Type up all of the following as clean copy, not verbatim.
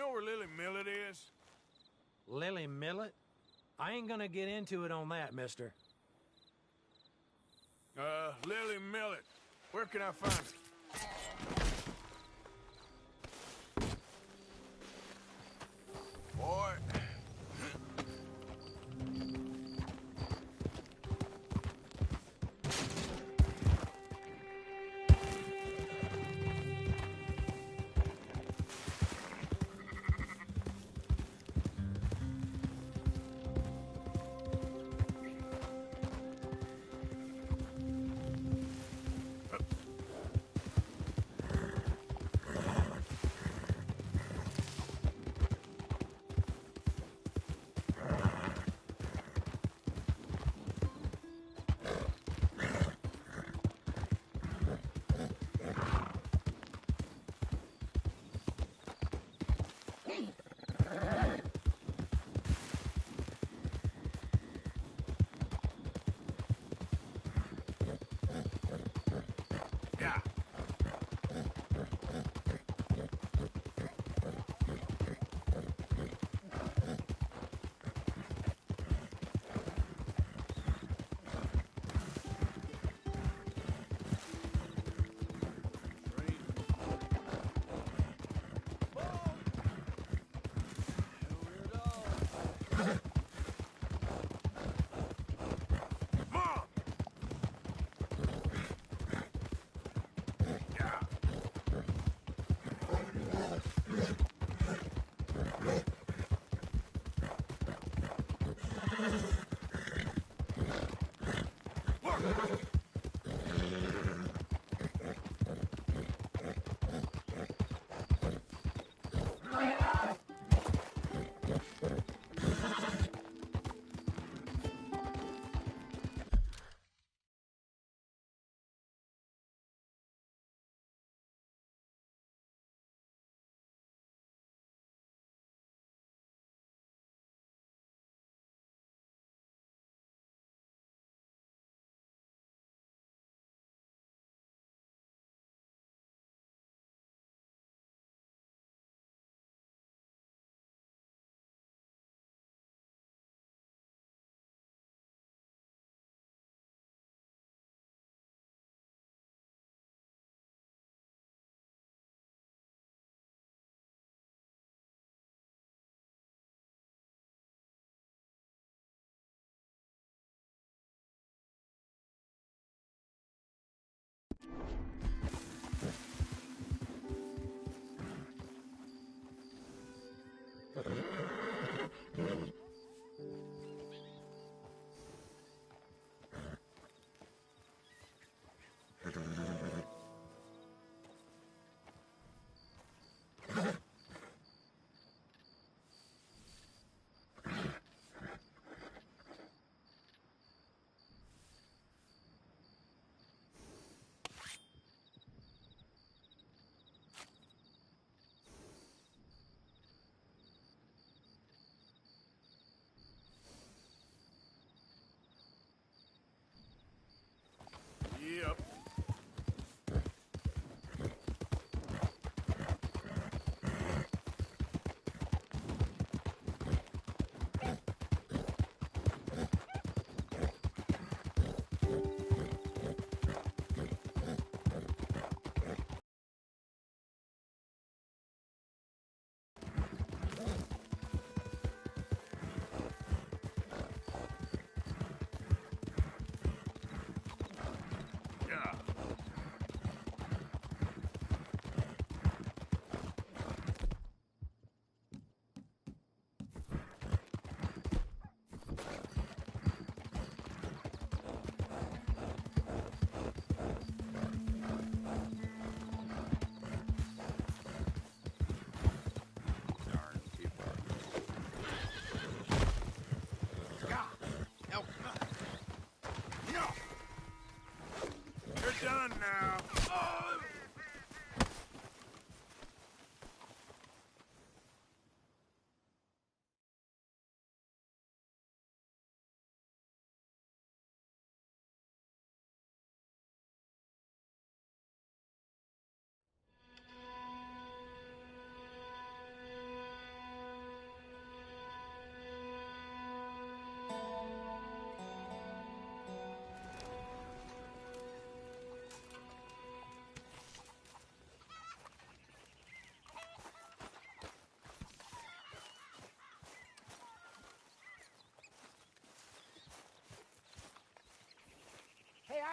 know where Lily Millet is? Lily Millet? I ain't gonna get into it on that, mister. Lily Millet. Where can I find her? Boy.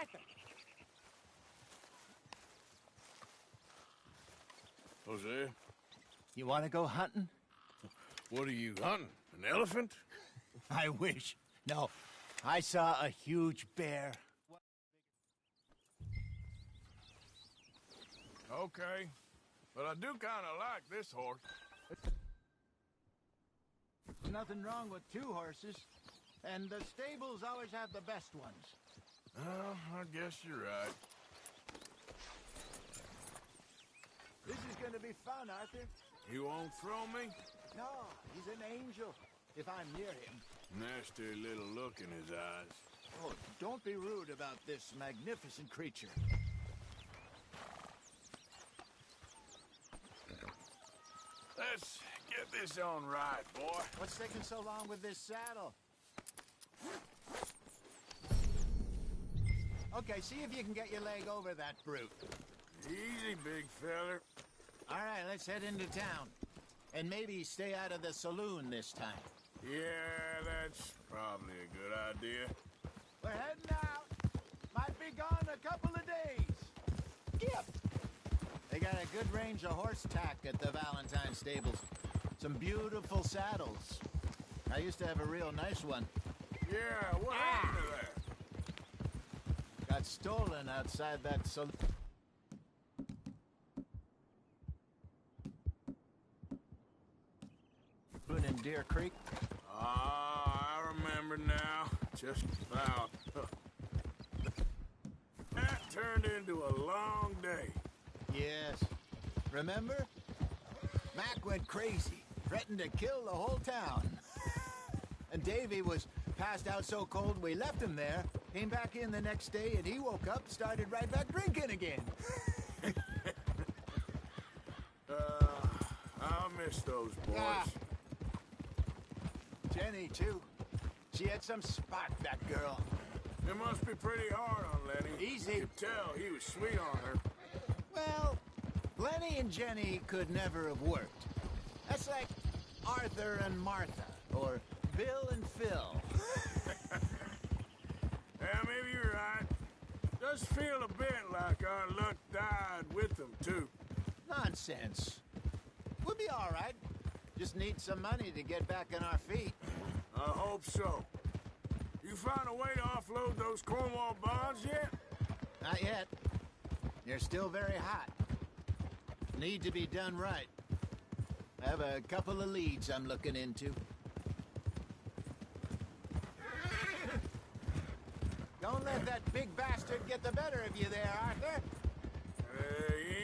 Arthur. Jose, You want to go hunting? what are you hunting? An elephant? I wish. No, I saw a huge bear. Okay. But I do kind of like this horse. There's nothing wrong with two horses, and the stables always have the best ones. Oh, I guess you're right. This is going to be fun, Arthur. You won't throw me? No, he's an angel, if I'm near him. Nasty little look in his eyes. Oh, don't be rude about this magnificent creature. Let's get this on right, boy. What's taking so long with this saddle? Okay, see if you can get your leg over that brute. Easy, big feller. All right, let's head into town. And maybe stay out of the saloon this time. Yeah, that's probably a good idea. We're heading out. Might be gone a couple of days. Yep. They got a good range of horse tack at the Valentine stables. Some beautiful saddles. I used to have a real nice one. Yeah, what happened to that? Got stolen outside that saloon. In Deer Creek. Ah, I remember now. Just about. That turned into a long day. Yes. Remember? Mac went crazy, threatened to kill the whole town. And Davy was passed out so cold we left him there, came back in the next day, and he woke up, started right back drinking again. I'll miss those boys. Ah. Jenny, too. She had some spot, that girl. It must be pretty hard on Lenny. Easy. You could tell he was sweet on her. Well, Lenny and Jenny could never have worked. That's like Arthur and Martha, or Bill and Phil. Yeah, maybe you're right. Does feel a bit like our luck died with them, too. Nonsense. We'll be all right. Just need some money to get back on our feet. I hope so. You found a way to offload those Cornwall bonds yet? Not yet. They're still very hot. Need to be done right. I have a couple of leads I'm looking into. Don't let that big bastard get the better of you there, Arthur.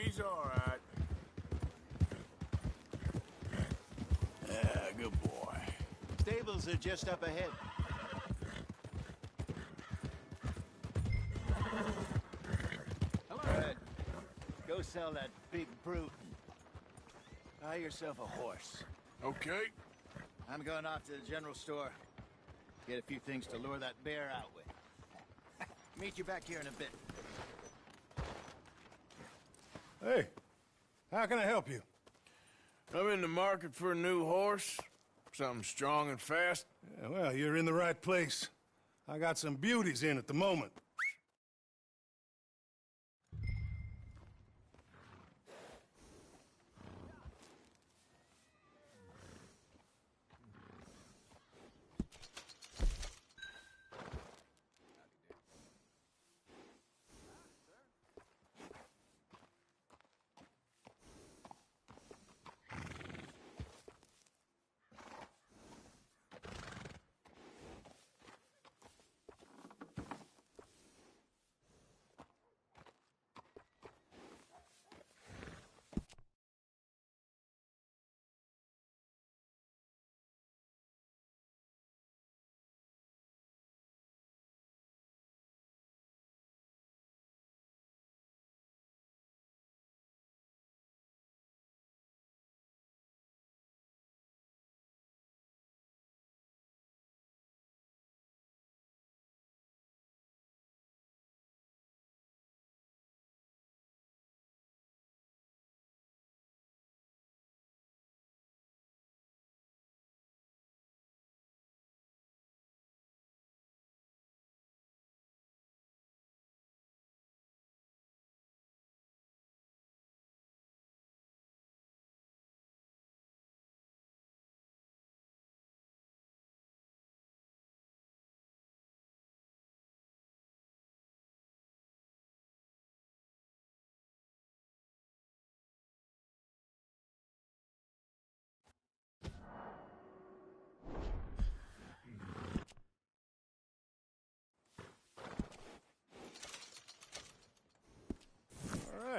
He's all right. Yeah, good boy. Stables are just up ahead. Hello. Go sell that big brute. Buy yourself a horse. Okay. I'm going off to the general store. Get a few things to lure that bear out with. Meet you back here in a bit. Hey, how can I help you? I'm in the market for a new horse. Something strong and fast. Yeah, well, you're in the right place. I got some beauties in at the moment.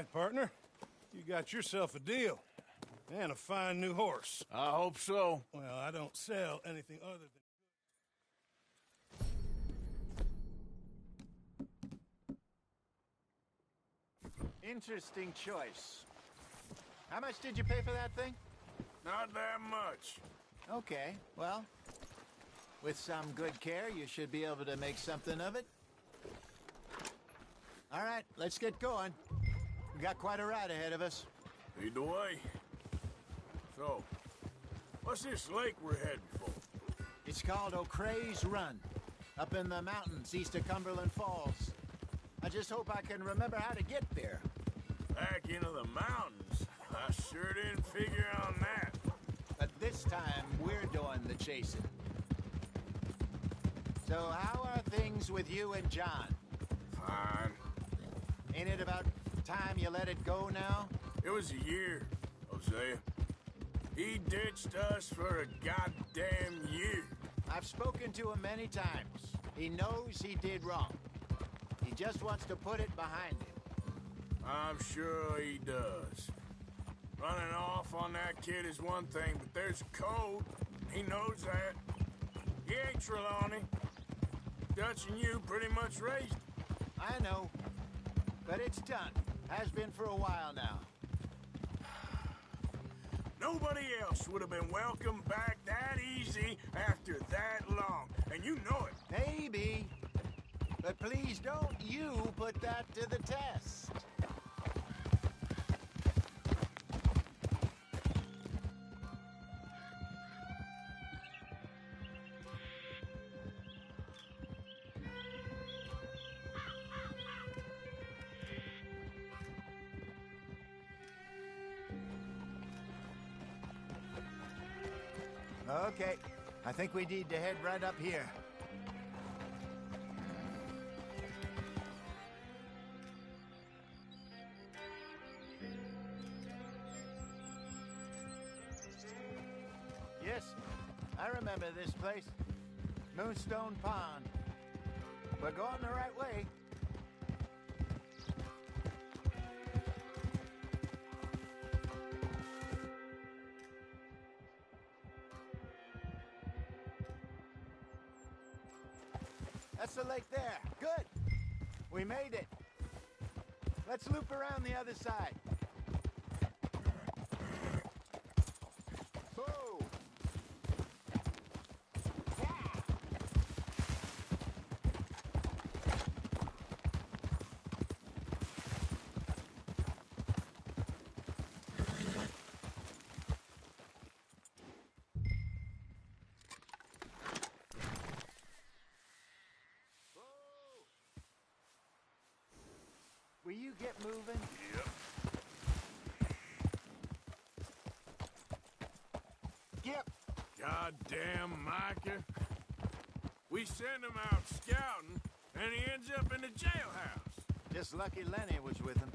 right, partner. You got yourself a deal. And a fine new horse. I hope so. Well, I don't sell anything other than... Interesting choice. How much did you pay for that thing? Not that much. Okay, well, with some good care, you should be able to make something of it. All right, let's get going. We got quite a ride ahead of us. Lead the way. So, what's this lake we're heading for? It's called O'Creagh's Run, up in the mountains east of Cumberland Falls. I just hope I can remember how to get there. Back into the mountains? I sure didn't figure on that. But this time, we're doing the chasing. So how are things with you and John? Fine. Ain't it about time you let it go now? It was a year, Hosea. He ditched us for a goddamn year. I've spoken to him many times. He knows he did wrong. He just wants to put it behind him. I'm sure he does. Running off on that kid is one thing, but there's a code. He knows that. He ain't Trelawney. Dutch and you pretty much raised him. I know. But it's done. Has been for a while now. Nobody else would have been welcomed back that easy after that long. And you know it. Maybe. But please don't you put that to the test. Okay, I think we need to head right up here. Yes, I remember this place. Moonstone Pond. We're going the right way. That's the lake there. Good. We made it. Let's loop around the other side. Whoa. Will you get moving? Yep. Yep. Goddamn Micah. We send him out scouting, and he ends up in the jailhouse. Just lucky Lenny was with him.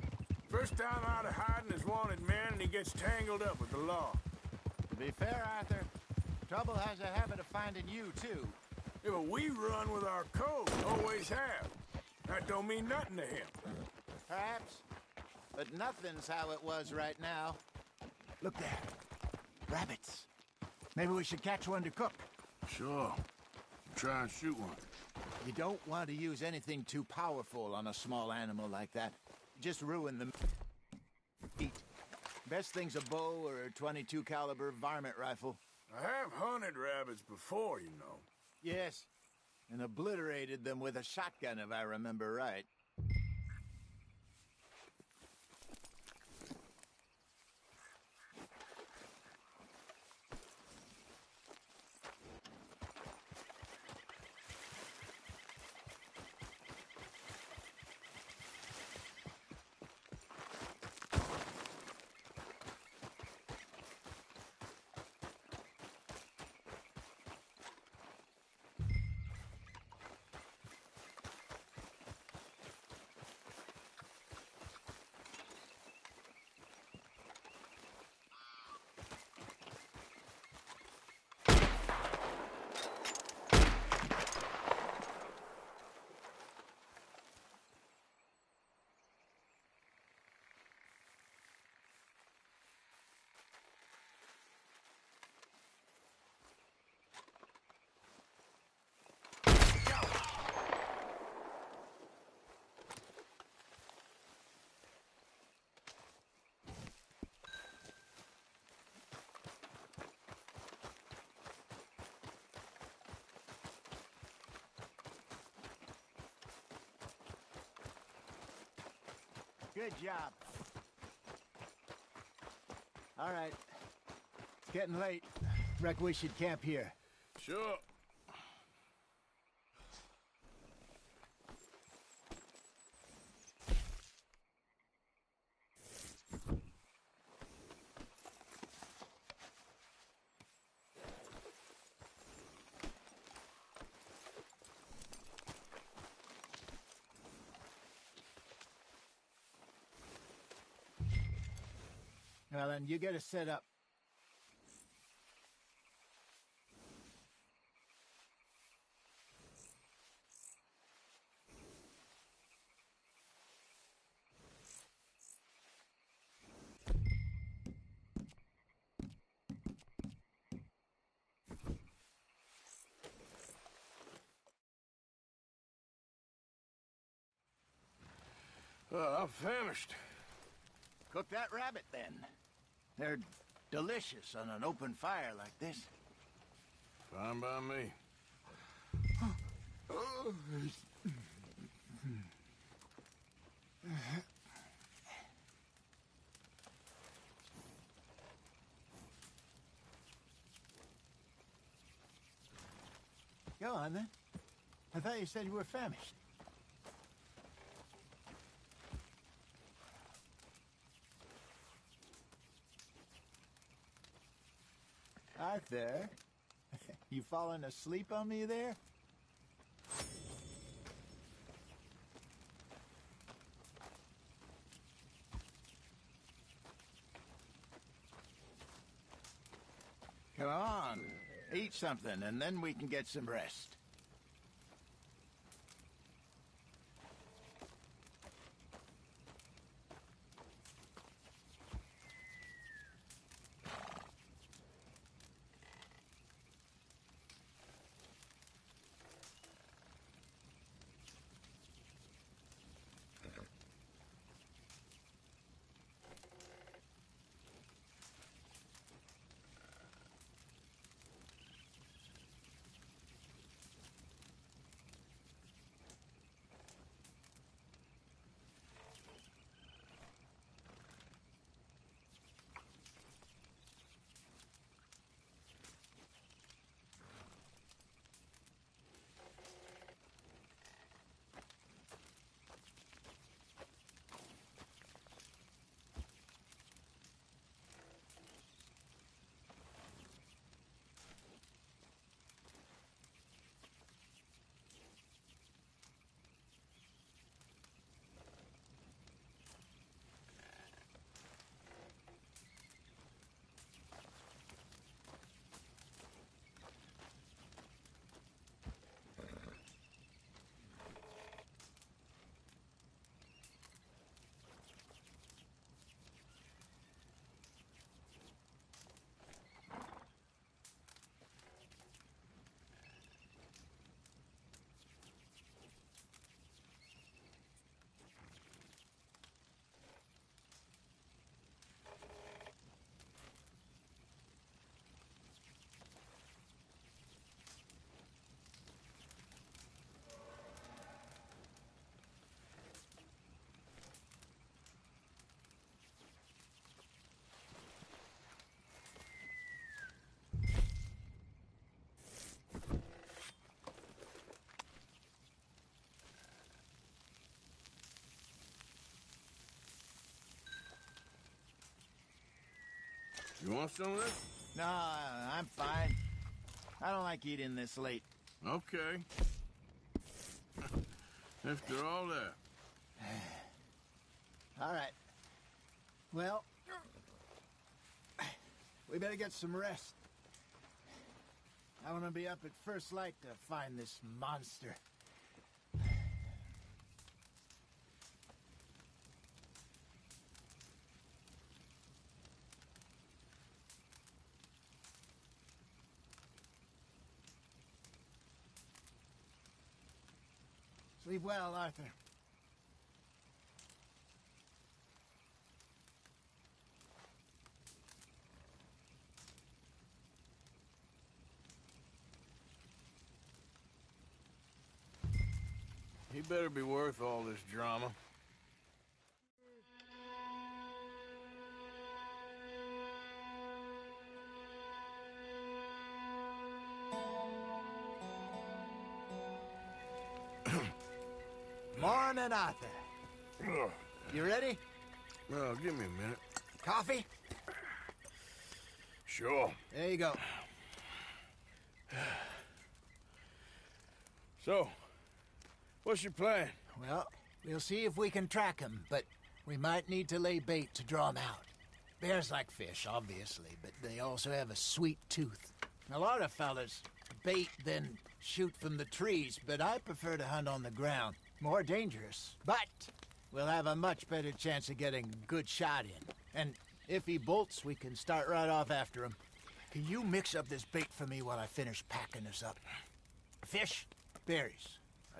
First time out of hiding as wanted man, and he gets tangled up with the law. To be fair, Arthur, trouble has a habit of finding you, too. Yeah, but we run with our code, always have. That don't mean nothing to him. Perhaps. But nothing's how it was right now. Look there. Rabbits. Maybe we should catch one to cook. Sure. Try and shoot one. You don't want to use anything too powerful on a small animal like that. Just ruin the meat. Best thing's a bow or a .22 caliber varmint rifle. I have hunted rabbits before, you know. Yes. And obliterated them with a shotgun, if I remember right. Good job. All right. It's getting late. Reckon we should camp here. Sure. Well, then you get us set up. I'm famished. Cook that rabbit, then. They're delicious on an open fire like this. Fine by me. Go on, then. I thought you said you were famished. Arthur, you falling asleep on me there? Come on, eat something, and then we can get some rest. You want some of this? No, I'm fine. I don't like eating this late. Okay. After all that. All right. Well, we better get some rest. I want to be up at first light to find this monster. Sleep well, Arthur. He better be worth all this drama. Morning, Arthur. Ugh. You ready? Well, give me a minute. Coffee? Sure. There you go. So, what's your plan? Well, we'll see if we can track him, but we might need to lay bait to draw him out. Bears like fish, obviously, but they also have a sweet tooth. A lot of fellas bait, then shoot from the trees, but I prefer to hunt on the ground. More dangerous, but we'll have a much better chance of getting a good shot in. And if he bolts, we can start right off after him. Can you mix up this bait for me while I finish packing this up? Fish, berries.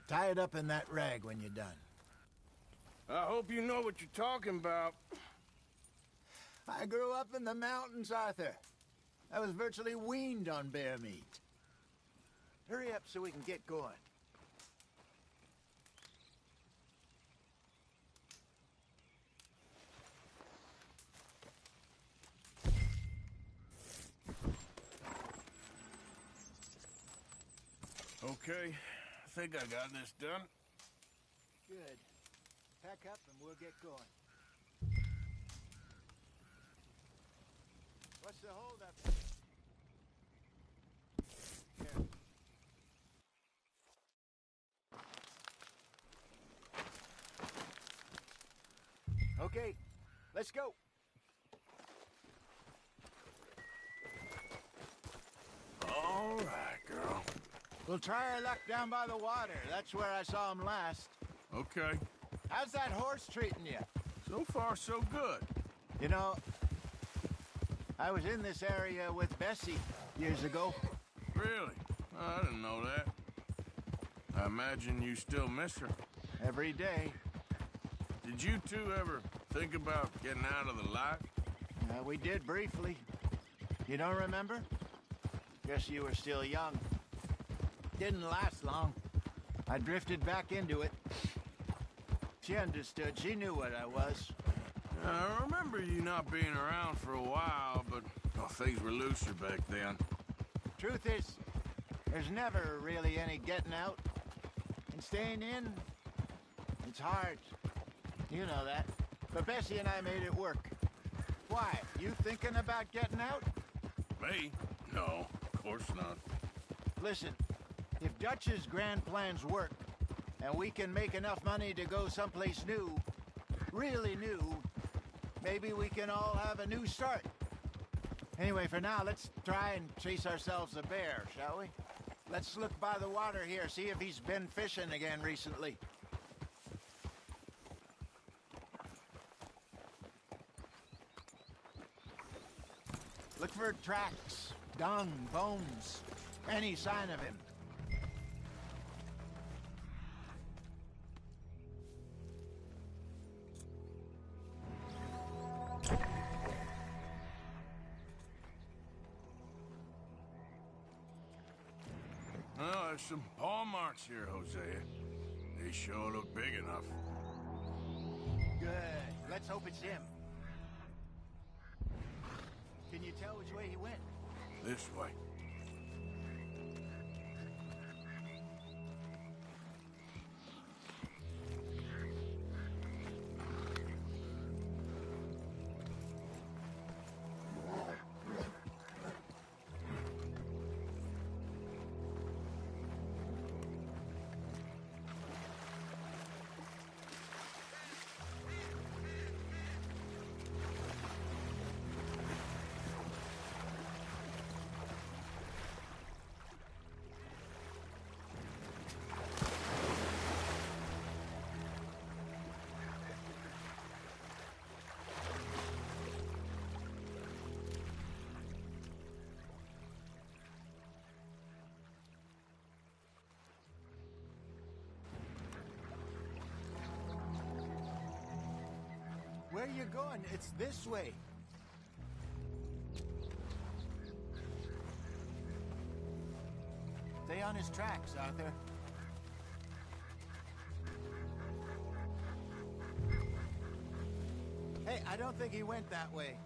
Tie it up in that rag when you're done. I hope you know what you're talking about. I grew up in the mountains, Arthur. I was virtually weaned on bear meat. Hurry up so we can get going. Okay, I think I got this done. Good. Pack up and we'll get going. What's the holdup? Here. Okay, let's go. All right, girl. We'll try our luck down by the water. That's where I saw him last. Okay. How's that horse treating you? So far, so good. You know, I was in this area with Bessie years ago. Really? I didn't know that. I imagine you still miss her. Every day. Did you two ever think about getting out of the life? We did briefly. You don't remember? Guess you were still young. Didn't last long. I drifted back into it. She understood. She knew what I was. I remember you not being around for a while, but things were looser back then. Truth is, there's never really any getting out. And staying in, it's hard. You know that. But Bessie and I made it work. Why? You thinking about getting out? Me? No, of course not. Listen, if Dutch's grand plans work, and we can make enough money to go someplace new, really new, maybe we can all have a new start. Anyway, for now, let's try and chase ourselves a bear, shall we? Let's look by the water here, see if he's been fishing again recently. Look for tracks, dung, bones, any sign of him. Well, there's some paw marks here, Hosea. They sure look big enough. Good. Let's hope it's him. Can you tell which way he went? This way. Where are you going? It's this way. Stay on his tracks, Arthur. Hey, I don't think he went that way.